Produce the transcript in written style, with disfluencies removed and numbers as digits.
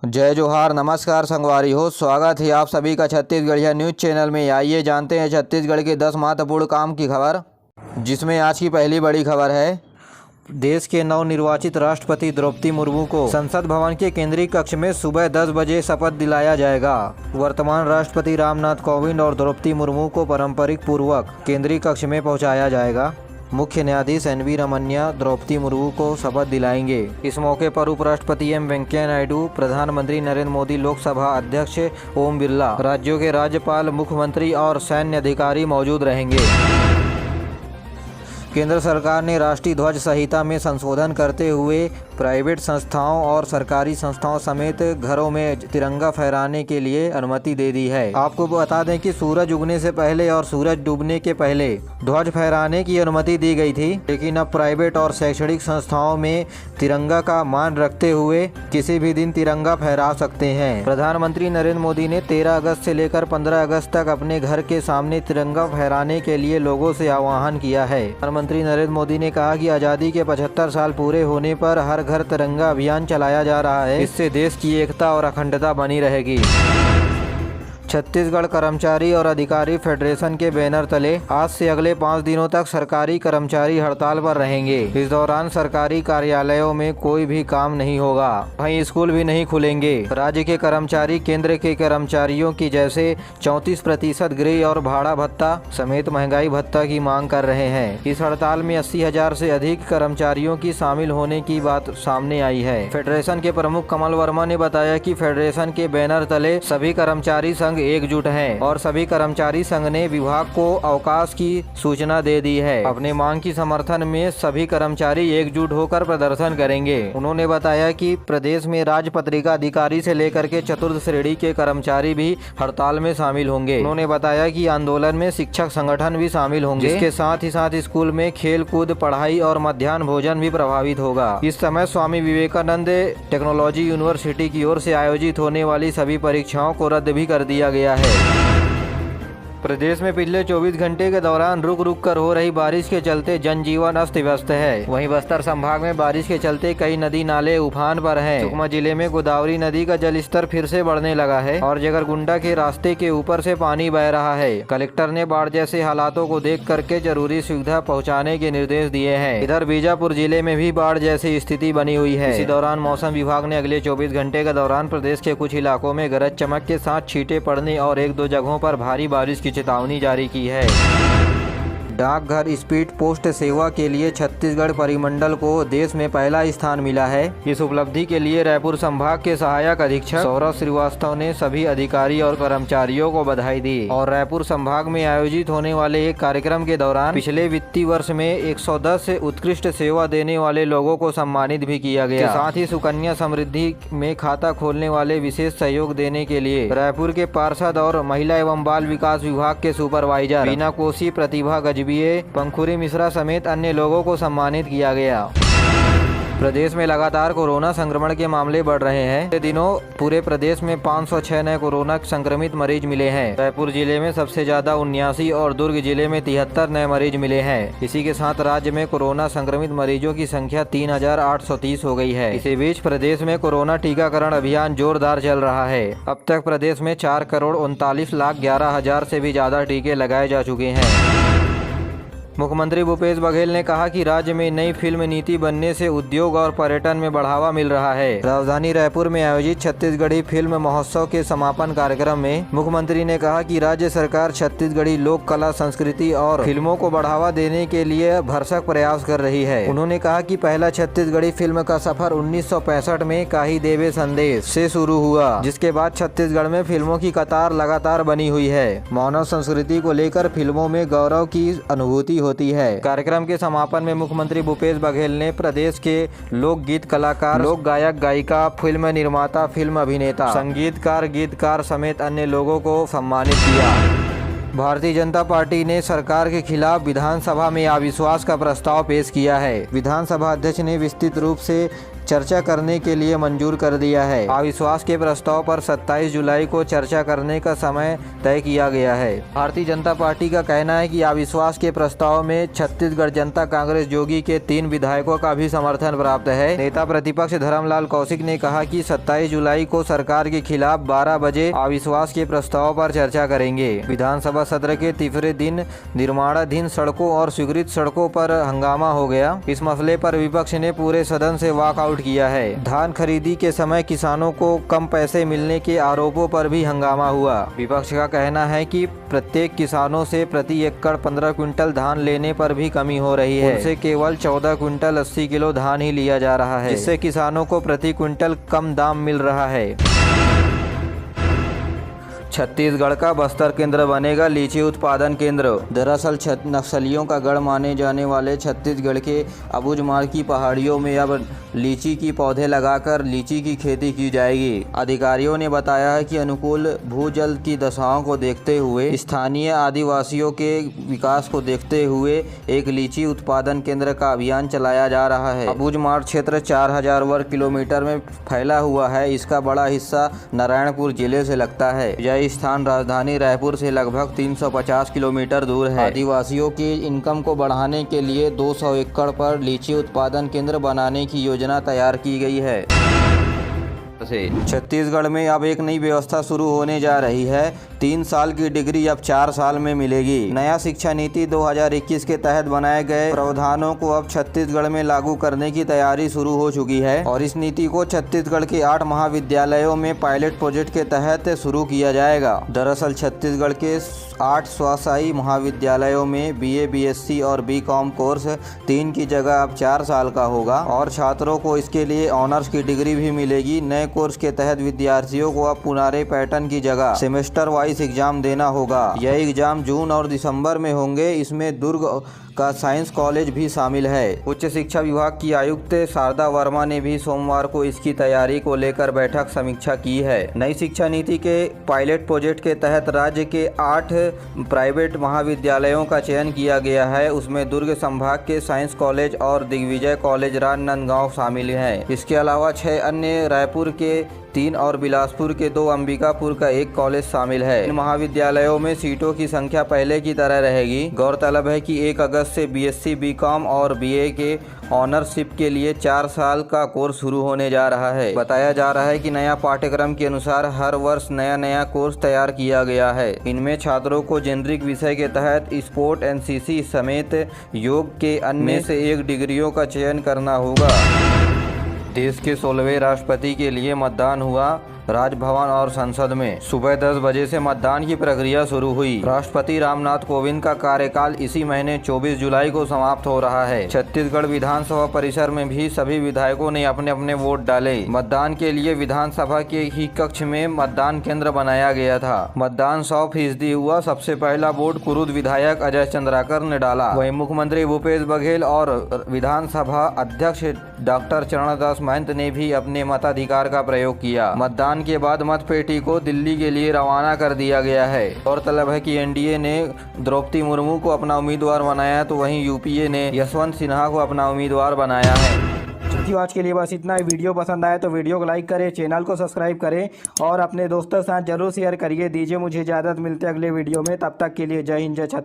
जय जोहार, नमस्कार संगवारी हो। स्वागत है आप सभी का छत्तीसगढ़िया न्यूज चैनल में। आइए जानते हैं छत्तीसगढ़ के 10 महत्वपूर्ण काम की खबर, जिसमें आज की पहली बड़ी खबर है। देश के नवनिर्वाचित राष्ट्रपति द्रौपदी मुर्मू को संसद भवन के केंद्रीय कक्ष में सुबह 10 बजे शपथ दिलाया जाएगा। वर्तमान राष्ट्रपति रामनाथ कोविंद और द्रौपदी मुर्मू को पारंपरिक पूर्वक केंद्रीय कक्ष में पहुंचाया जाएगा। मुख्य न्यायाधीश एन.वी. रमन्ना द्रौपदी मुर्मू को शपथ दिलाएंगे। इस मौके पर उपराष्ट्रपति एम वेंकैया नायडू, प्रधानमंत्री नरेंद्र मोदी, लोकसभा अध्यक्ष ओम बिरला, राज्यों के राज्यपाल, मुख्यमंत्री और सैन्य अधिकारी मौजूद रहेंगे। केंद्र सरकार ने राष्ट्रीय ध्वज संहिता में संशोधन करते हुए प्राइवेट संस्थाओं और सरकारी संस्थाओं समेत घरों में तिरंगा फहराने के लिए अनुमति दे दी है। आपको बता दें कि सूरज उगने से पहले और सूरज डूबने के पहले ध्वज फहराने की अनुमति दी गई थी, लेकिन अब प्राइवेट और शैक्षणिक संस्थाओं में तिरंगा का मान रखते हुए किसी भी दिन तिरंगा फहरा सकते हैं। प्रधानमंत्री नरेंद्र मोदी ने 13 अगस्त से लेकर 15 अगस्त तक अपने घर के सामने तिरंगा फहराने के लिए लोगों से आह्वान किया है। प्रधानमंत्री नरेंद्र मोदी ने कहा कि आज़ादी के 75 साल पूरे होने पर हर घर तिरंगा अभियान चलाया जा रहा है। इससे देश की एकता और अखंडता बनी रहेगी। छत्तीसगढ़ कर्मचारी और अधिकारी फेडरेशन के बैनर तले आज से अगले 5 दिनों तक सरकारी कर्मचारी हड़ताल पर रहेंगे। इस दौरान सरकारी कार्यालयों में कोई भी काम नहीं होगा, वहीं स्कूल भी नहीं खुलेंगे। राज्य के कर्मचारी केंद्र के कर्मचारियों की जैसे 34% गृह और भाड़ा भत्ता समेत महंगाई भत्ता की मांग कर रहे हैं। इस हड़ताल में 80,000 से अधिक कर्मचारियों की शामिल होने की बात सामने आई है। फेडरेशन के प्रमुख कमल वर्मा ने बताया कि फेडरेशन के बैनर तले सभी कर्मचारी संघ एकजुट हैं और सभी कर्मचारी संघ ने विभाग को अवकाश की सूचना दे दी है। अपने मांग की समर्थन में सभी कर्मचारी एकजुट होकर प्रदर्शन करेंगे। उन्होंने बताया कि प्रदेश में राज्य पत्रिका अधिकारी से लेकर के चतुर्थ श्रेणी के कर्मचारी भी हड़ताल में शामिल होंगे। उन्होंने बताया कि आंदोलन में शिक्षक संगठन भी शामिल होंगे, जिसके साथ ही साथ स्कूल में खेल कूद, पढ़ाई और मध्याह्न भोजन भी प्रभावित होगा। इस समय स्वामी विवेकानंद टेक्नोलॉजी यूनिवर्सिटी की ओर से आयोजित होने वाली सभी परीक्षाओं को रद्द भी कर दिया गया है। प्रदेश में पिछले 24 घंटे के दौरान रुक रुक कर हो रही बारिश के चलते जनजीवन अस्त व्यस्त है। वहीं बस्तर संभाग में बारिश के चलते कई नदी नाले उफान पर हैं। सुकमा जिले में गोदावरी नदी का जलस्तर फिर से बढ़ने लगा है और जगरगुंडा के रास्ते के ऊपर से पानी बह रहा है। कलेक्टर ने बाढ़ जैसे हालातों को देख करके जरूरी सुविधा पहुँचाने के निर्देश दिए हैं। इधर बीजापुर जिले में भी बाढ़ जैसी स्थिति बनी हुई है। इसी दौरान मौसम विभाग ने अगले 24 घंटे के दौरान प्रदेश के कुछ इलाकों में गरज चमक के साथ छींटे पड़ने और 1-2 जगहों पर भारी बारिश की चेतावनी जारी की है। डाकघर स्पीड पोस्ट सेवा के लिए छत्तीसगढ़ परिमंडल को देश में पहला स्थान मिला है। इस उपलब्धि के लिए रायपुर संभाग के सहायक अधीक्षक सौरभ श्रीवास्तव ने सभी अधिकारी और कर्मचारियों को बधाई दी और रायपुर संभाग में आयोजित होने वाले एक कार्यक्रम के दौरान पिछले वित्तीय वर्ष में 110 उत्कृष्ट सेवा देने वाले लोगों को सम्मानित भी किया गया। साथ ही सुकन्या समृद्धि में खाता खोलने वाले विशेष सहयोग देने के लिए रायपुर के पार्षद और महिला एवं बाल विकास विभाग के सुपरवाइजर बीना कोसी, प्रतिभा गजबीये, पंखुरी मिश्रा समेत अन्य लोगों को सम्मानित किया गया। प्रदेश में लगातार कोरोना संक्रमण के मामले बढ़ रहे हैं। पिछले दिनों पूरे प्रदेश में 506 नए कोरोना संक्रमित मरीज मिले हैं। रायपुर जिले में सबसे ज्यादा 79 और दुर्ग जिले में 73 नए मरीज मिले हैं। इसी के साथ राज्य में कोरोना संक्रमित मरीजों की संख्या 3,830 हो गई है। इसी बीच प्रदेश में कोरोना टीकाकरण अभियान जोरदार चल रहा है। अब तक प्रदेश में 4,39,11,000 से भी ज्यादा टीके लगाए जा चुके हैं। मुख्यमंत्री भूपेश बघेल ने कहा कि राज्य में नई फिल्म नीति बनने से उद्योग और पर्यटन में बढ़ावा मिल रहा है। राजधानी रायपुर में आयोजित छत्तीसगढ़ी फिल्म महोत्सव के समापन कार्यक्रम में मुख्यमंत्री ने कहा कि राज्य सरकार छत्तीसगढ़ी लोक कला, संस्कृति और फिल्मों को बढ़ावा देने के लिए भरसक प्रयास कर रही है। उन्होंने कहा कि पहला छत्तीसगढ़ी फिल्म का सफर 1965 में काही देवे संदेश से शुरू हुआ, जिसके बाद छत्तीसगढ़ में फिल्मों की कतार लगातार बनी हुई है। मानव संस्कृति को लेकर फिल्मों में गौरव की अनुभूति होती है। कार्यक्रम के समापन में मुख्यमंत्री भूपेश बघेल ने प्रदेश के लोकगीत कलाकार, लोक गायक गायिका, फिल्म निर्माता, फिल्म अभिनेता, संगीतकार, गीतकार समेत अन्य लोगों को सम्मानित किया। भारतीय जनता पार्टी ने सरकार के खिलाफ विधानसभा में अविश्वास का प्रस्ताव पेश किया है। विधानसभा अध्यक्ष ने विस्तृत रूप से चर्चा करने के लिए मंजूर कर दिया है। अविश्वास के प्रस्ताव पर 27 जुलाई को चर्चा करने का समय तय किया गया है। भारतीय जनता पार्टी का कहना है कि अविश्वास के प्रस्ताव में छत्तीसगढ़ जनता कांग्रेस जोगी के 3 विधायकों का भी समर्थन प्राप्त है। नेता प्रतिपक्ष धर्मलाल कौशिक ने कहा कि 27 जुलाई को सरकार के खिलाफ 12 बजे अविश्वास के प्रस्ताव पर चर्चा करेंगे। विधानसभा सत्र के तीसरे दिन निर्माणाधीन सड़कों और स्वीकृत सड़कों पर हंगामा हो गया। इस मसले पर विपक्ष ने पूरे सदन से वॉकआउट किया है। धान खरीदी के समय किसानों को कम पैसे मिलने के आरोपों पर भी हंगामा हुआ। विपक्ष का कहना है कि प्रत्येक किसानों से प्रति एकड़ 15 क्विंटल धान लेने पर भी कमी हो रही है। उनसे केवल 14 क्विंटल 80 किलो धान ही लिया जा रहा है, जिससे किसानों को प्रति क्विंटल कम दाम मिल रहा है। छत्तीसगढ़ का बस्तर केंद्र बनेगा लीची उत्पादन केंद्र। दरअसल नक्सलियों का गढ़ माने जाने वाले छत्तीसगढ़ के अबूझमाड़ की पहाड़ियों में अब लीची की पौधे लगाकर लीची की खेती की जाएगी। अधिकारियों ने बताया है कि अनुकूल भूजल की दशाओं को देखते हुए स्थानीय आदिवासियों के विकास को देखते हुए एक लीची उत्पादन केंद्र का अभियान चलाया जा रहा है। अबूझमाड़ क्षेत्र 4000 वर्ग किलोमीटर में फैला हुआ है। इसका बड़ा हिस्सा नारायणपुर जिले से लगता है। यह स्थान राजधानी रायपुर से लगभग 350 किलोमीटर दूर है। आदिवासियों की इनकम को बढ़ाने के लिए 200 एकड़ पर लीची उत्पादन केंद्र बनाने की योजना तैयार की गई है। छत्तीसगढ़ में अब एक नई व्यवस्था शुरू होने जा रही है। 3 साल की डिग्री अब 4 साल में मिलेगी। नया शिक्षा नीति 2021 के तहत बनाए गए प्रावधानों को अब छत्तीसगढ़ में लागू करने की तैयारी शुरू हो चुकी है और इस नीति को छत्तीसगढ़ के 8 महाविद्यालयों में पायलट प्रोजेक्ट के तहत शुरू किया जाएगा। दरअसल छत्तीसगढ़ के 8 स्वायत्त महाविद्यालयों में BA, BSc और BCom कोर्स 3 की जगह अब 4 साल का होगा और छात्रों को इसके लिए ऑनर्स की डिग्री भी मिलेगी। नए कोर्स के तहत विद्यार्थियों को अब पुनारे पैटर्न की जगह सेमेस्टर वाइज एग्जाम देना होगा। यह एग्जाम जून और दिसंबर में होंगे। इसमें दुर्ग का साइंस कॉलेज भी शामिल है। उच्च शिक्षा विभाग की आयुक्त शारदा वर्मा ने भी सोमवार को इसकी तैयारी को लेकर बैठक समीक्षा की है। नई शिक्षा नीति के पायलट प्रोजेक्ट के तहत राज्य के 8 प्राइवेट महाविद्यालयों का चयन किया गया है। उसमें दुर्ग संभाग के साइंस कॉलेज और दिग्विजय कॉलेज राजनांदगांव शामिल हैं। इसके अलावा 6 अन्य रायपुर के 3 और बिलासपुर के 2 अंबिकापुर का 1 कॉलेज शामिल है। इन महाविद्यालयों में सीटों की संख्या पहले की तरह रहेगी। गौरतलब है कि 1 अगस्त से BSc, BCom और BA के ऑनरशिप के लिए 4 साल का कोर्स शुरू होने जा रहा है। बताया जा रहा है कि नया पाठ्यक्रम के अनुसार हर वर्ष नया कोर्स तैयार किया गया है। इनमें छात्रों को जेनरिक विषय के तहत स्पोर्ट, NCC समेत योग के अन्य से 1 डिग्रियों का चयन करना होगा। देश के 16वें राष्ट्रपति के लिए मतदान हुआ। राजभवन और संसद में सुबह 10 बजे से मतदान की प्रक्रिया शुरू हुई। राष्ट्रपति रामनाथ कोविंद का कार्यकाल इसी महीने 24 जुलाई को समाप्त हो रहा है। छत्तीसगढ़ विधानसभा परिसर में भी सभी विधायकों ने अपने अपने वोट डाले। मतदान के लिए विधानसभा के ही कक्ष में मतदान केंद्र बनाया गया था। मतदान 100% हुआ। सबसे पहला वोट कुरुद विधायक अजय चंद्राकर ने डाला। वहीं मुख्यमंत्री भूपेश बघेल और विधानसभा अध्यक्ष डॉक्टर चरणदास महंत ने भी अपने मताधिकार का प्रयोग किया। मतदान के बाद मतपेटी को दिल्ली के लिए रवाना कर दिया गया है। गौरतलब है कि NDA ने द्रौपदी मुर्मू को अपना उम्मीदवार बनाया तो वहीं UPA ने यशवंत सिन्हा को अपना उम्मीदवार बनाया है। आज के लिए बस इतना ही। वीडियो पसंद आए तो वीडियो को लाइक करें, चैनल को सब्सक्राइब करें और अपने दोस्तों के साथ जरूर शेयर करिए। दीजिए मुझे इजाज़त। मिलते अगले वीडियो में, तब तक के लिए जय हिंद, जय छत्तीसगढ़।